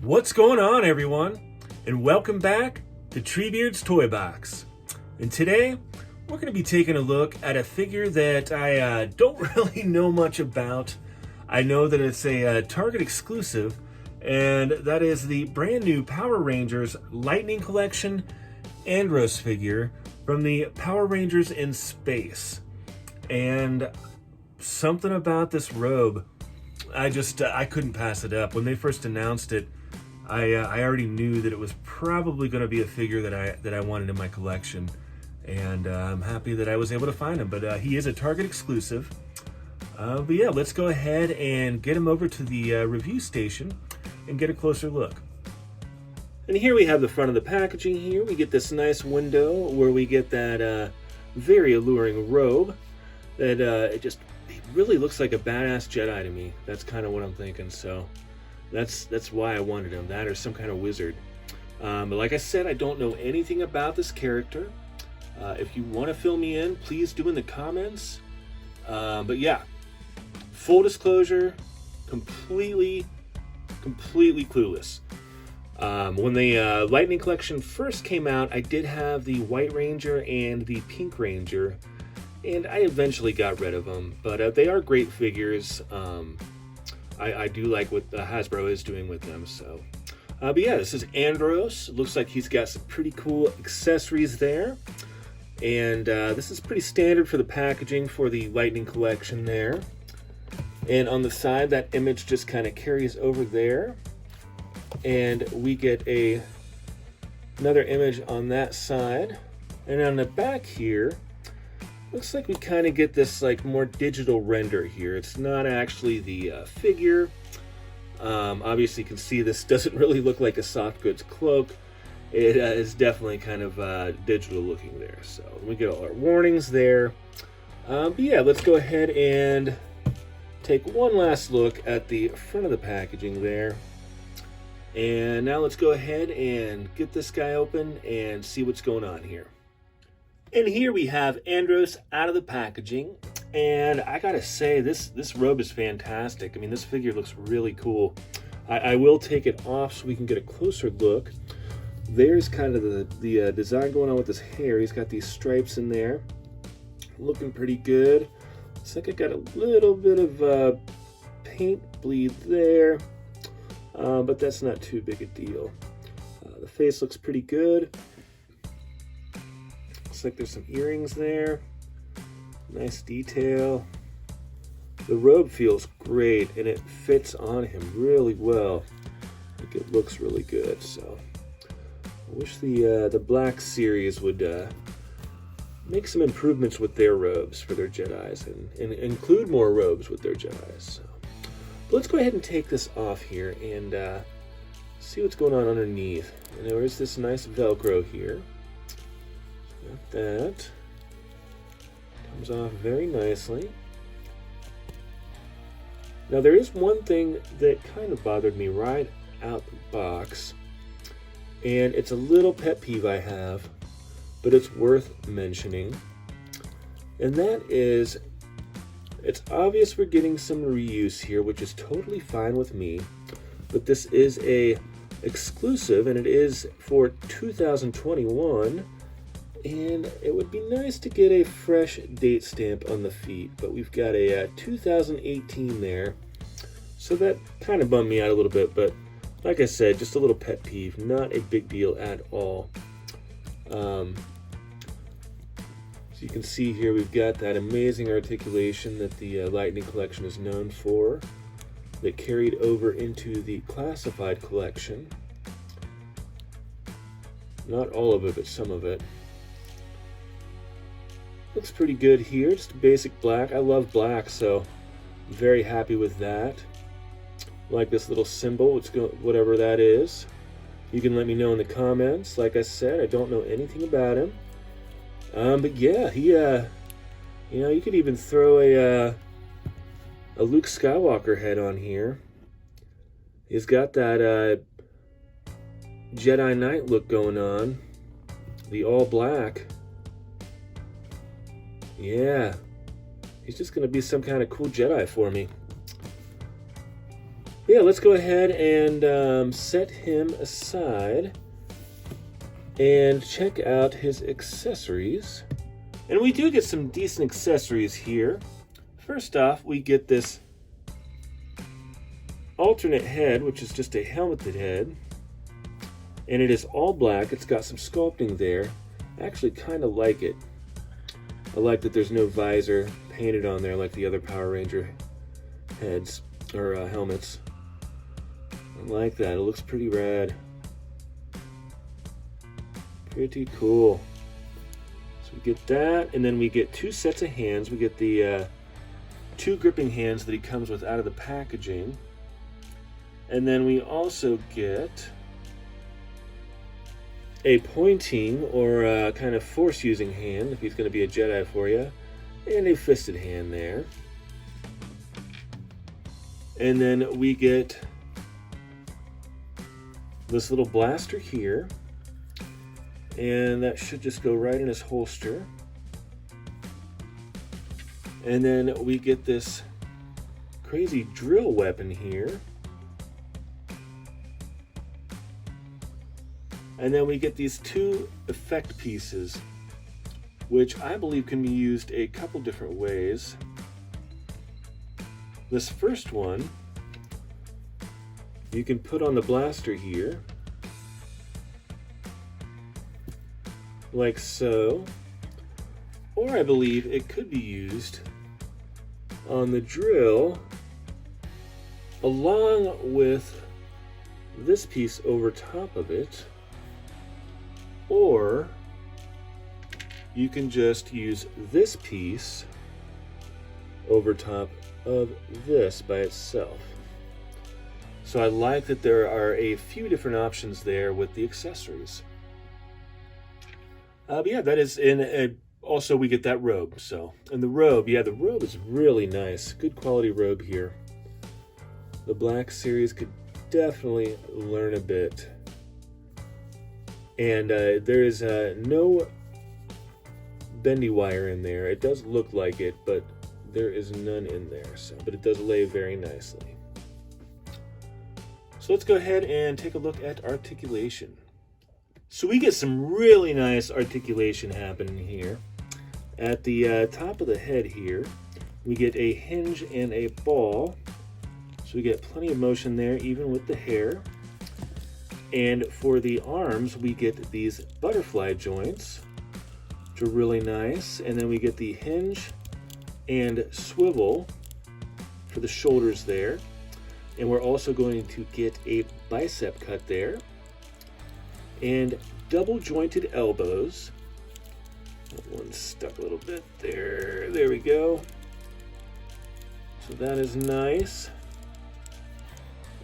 What's going on, everyone? And welcome back to Treebeard's Toy Box. And today, we're going to be taking a look at a figure that I don't really know much about. I know that it's a Target exclusive, and that is the brand new Power Rangers Lightning Collection Andros figure from the Power Rangers in Space. And something about this robe, I couldn't pass it up. When they first announced it, I already knew that it was probably going to be a figure that I wanted in my collection, and I'm happy that I was able to find him. But he is a Target exclusive. But yeah, let's go ahead and get him over to the review station and get a closer look. And here we have the front of the packaging. Here we get this nice window where we get that very alluring robe that it really looks like a badass Jedi to me. That's kind of what I'm thinking. So that's why I wanted him. That or some kind of wizard. But like I said, I don't know anything about this character. If you want to fill me in, please do in the comments. But yeah, full disclosure, completely clueless. When the Lightning Collection first came out, I did have the White Ranger and the Pink Ranger, and I eventually got rid of them. But they are great figures. I do like what Hasbro is doing with them. So, but yeah, this is Andros. Looks like he's got some pretty cool accessories there. And this is pretty standard for the packaging for the Lightning Collection there. And on the side, that image just kind of carries over there. And we get another image on that side. And on the back here, looks like we kind of get this like more digital render here. It's not actually the figure. Obviously you can see this doesn't really look like a soft goods cloak. It is definitely kind of digital looking there. So we get all our warnings there. But yeah, let's go ahead and take one last look at the front of the packaging there. And now let's go ahead and get this guy open and see what's going on here. And here we have Andros out of the packaging. And I gotta say, this robe is fantastic. I mean, this figure looks really cool. I will take it off so we can get a closer look. There's kind of the design going on with his hair. He's got these stripes in there. Looking pretty good. Looks like I got a little bit of paint bleed there. But that's not too big a deal. The face looks pretty good. Looks like there's some earrings there. Nice detail. The robe feels great and it fits on him really well. I think it looks really good. So I wish the Black series would make some improvements with their robes for their Jedis and include more robes with their Jedis. So. But let's go ahead and take this off here and see what's going on underneath. And there is this nice Velcro here. Got that. Comes off very nicely. Now there is one thing that kind of bothered me right out the box. And it's a little pet peeve I have, but it's worth mentioning. And that is, it's obvious we're getting some reuse here, which is totally fine with me, but this is a exclusive and it is for 2021, and it would be nice to get a fresh date stamp on the feet, but we've got a 2018 there, so that kind of bummed me out a little bit, but like I said, just a little pet peeve, not a big deal at all. So you can see here we've got that amazing articulation that the Lightning Collection is known for, that carried over into the Classified Collection. Not all of it, but some of it. Looks pretty good here, just basic black. I love black, so I'm very happy with that. Like this little symbol, whatever that is. You can let me know in the comments. Like I said, I don't know anything about him. But yeah, he, you know, you could even throw a Luke Skywalker head on here. He's got that Jedi Knight look going on. The all black. Yeah. He's just going to be some kind of cool Jedi for me. Yeah, let's go ahead and set him aside and check out his accessories. And we do get some decent accessories here. First off, we get this alternate head, which is just a helmeted head. And it is all black. It's got some sculpting there. I actually kind of like it. I like that there's no visor painted on there like the other Power Ranger heads or helmets. I like that. It looks pretty rad. Pretty cool. So we get that, and then we get two sets of hands. We get the two gripping hands that he comes with out of the packaging. And then we also get a pointing or kind of force-using hand, if he's going to be a Jedi for you, and a fisted hand there. And then we get this little blaster here, and that should just go right in his holster. And then we get this crazy drill weapon here. And then we get these two effect pieces, which I believe can be used a couple different ways. This first one, you can put on the blaster here, like so. Or I believe it could be used on the drill along with this piece over top of it. Or you can just use this piece over top of this by itself. So I like that there are a few different options there with the accessories. But yeah, that is also we get that robe. So, and the robe, yeah, the robe is really nice. Good quality robe here. The Black Series could definitely learn a bit. And there is no bendy wire in there. It does look like it, but there is none in there. So, but it does lay very nicely. So let's go ahead and take a look at articulation. So we get some really nice articulation happening here. At the top of the head here, we get a hinge and a ball. So we get plenty of motion there, even with the hair. And for the arms, we get these butterfly joints, which are really nice. And then we get the hinge and swivel for the shoulders there. And we're also going to get a bicep cut there. And double jointed elbows. That one's stuck a little bit there. There we go. So that is nice.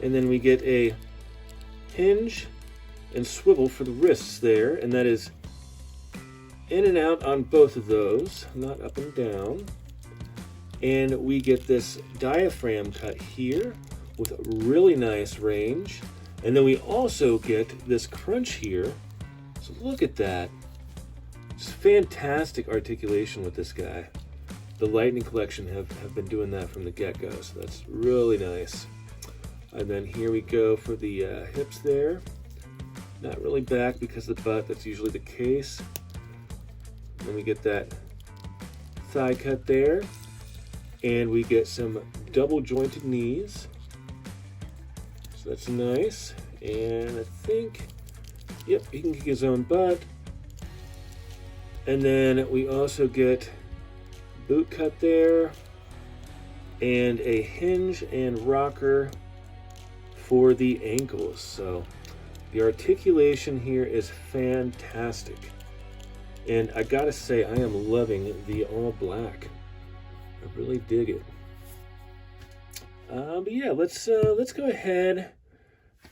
And then we get a hinge and swivel for the wrists there, and that is in and out on both of those, not up and down. And we get this diaphragm cut here with really nice range. And then we also get this crunch here. So look at that. It's fantastic articulation with this guy. The Lightning Collection have been doing that from the get-go, so that's really nice. And then here we go for the hips there. Not really back because of the butt, that's usually the case. Then we get that thigh cut there. And we get some double jointed knees. So that's nice. And I think, yep, he can kick his own butt. And then we also get boot cut there. And a hinge and rocker for the ankles. So the articulation here is fantastic. And I gotta say, I am loving the all black. I really dig it. But yeah, let's go ahead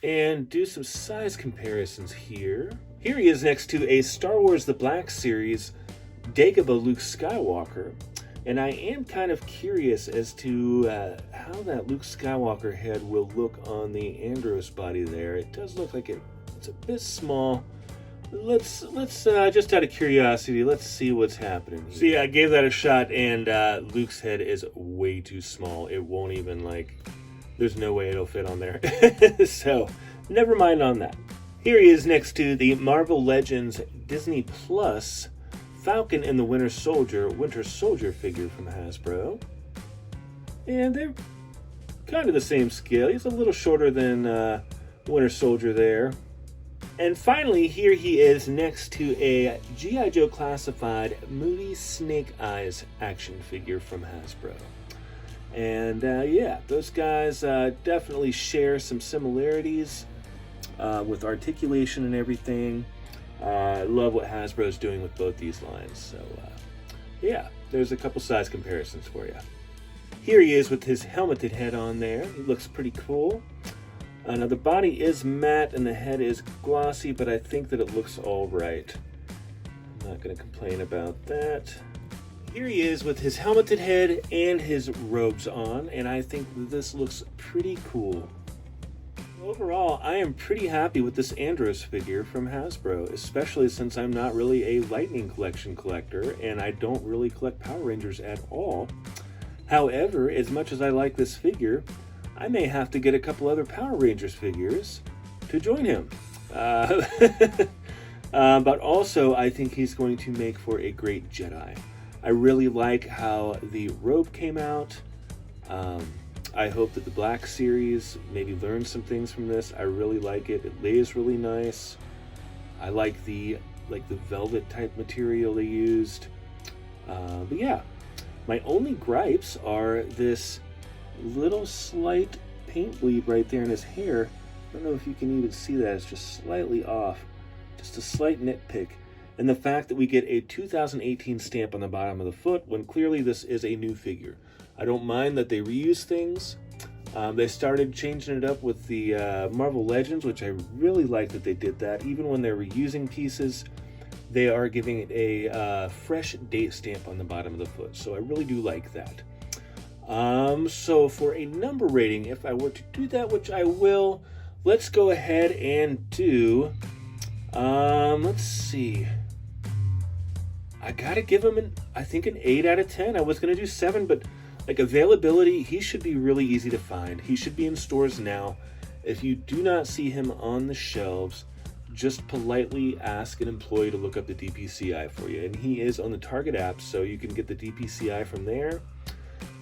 and do some size comparisons here. Here he is next to a Star Wars The Black Series Dagobah Luke Skywalker. And I am kind of curious as to how that Luke Skywalker head will look on the Andros body there. It does look like it's a bit small. Let's just out of curiosity, let's see what's happening here. So yeah, I gave that a shot, and Luke's head is way too small. It won't even like there's no way it'll fit on there. So, never mind on that. Here he is next to the Marvel Legends Disney Plus Falcon and the Winter Soldier figure from Hasbro. And they're kind of the same scale. He's a little shorter than Winter Soldier there. And finally, here he is next to a G.I. Joe Classified Moody Snake Eyes action figure from Hasbro. And yeah, those guys definitely share some similarities with articulation and everything. I love what Hasbro is doing with both these lines. So yeah, there's a couple size comparisons for you. Here he is with his helmeted head on there. He looks pretty cool. Now the body is matte and the head is glossy, but I think that it looks all right. I'm not going to complain about that. Here he is with his helmeted head and his robes on, and I think this looks pretty cool. Overall, I am pretty happy with this Andros figure from Hasbro, especially since I'm not really a Lightning Collection collector, and I don't really collect Power Rangers at all. However, as much as I like this figure, I may have to get a couple other Power Rangers figures to join him. But also, I think he's going to make for a great Jedi. I really like how the robe came out. I hope that the Black Series maybe learns some things from this. I really like it. It lays really nice. I like the velvet type material they used. But yeah, my only gripes are this little slight paint bleed right there in his hair. I don't know if you can even see that. It's just slightly off. Just a slight nitpick. And the fact that we get a 2018 stamp on the bottom of the foot when clearly this is a new figure. I don't mind that they reuse things. They started changing it up with the Marvel Legends, which I really like that they did that. Even when they're reusing pieces, they are giving it a fresh date stamp on the bottom of the foot. So I really do like that. So for a number rating, if I were to do that, which I will, let's go ahead and do, let's see. I gotta give him I think an 8 out of 10. I was gonna do 7, but like availability, he should be really easy to find. He should be in stores now. If you do not see him on the shelves, just politely ask an employee to look up the DPCI for you. And he is on the Target app, so you can get the DPCI from there.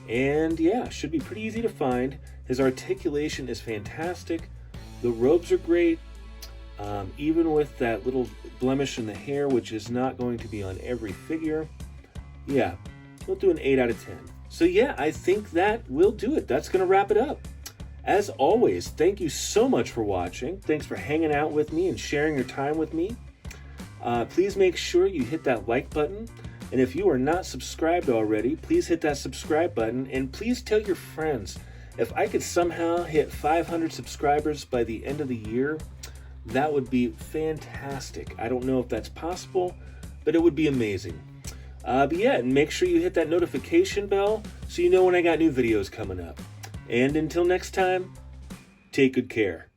And yeah, should be pretty easy to find. His articulation is fantastic. The robes are great. Even with that little blemish in the hair, which is not going to be on every figure. Yeah, we'll do an 8 out of 10. So yeah, I think that will do it. That's going to wrap it up. As always, thank you so much for watching. Thanks for hanging out with me and sharing your time with me. Please make sure you hit that like button. And if you are not subscribed already, please hit that subscribe button. And please tell your friends. If I could somehow hit 500 subscribers by the end of the year, that would be fantastic. I don't know if that's possible, but it would be amazing. But yeah, and make sure you hit that notification bell so you know when I got new videos coming up. And until next time, take good care.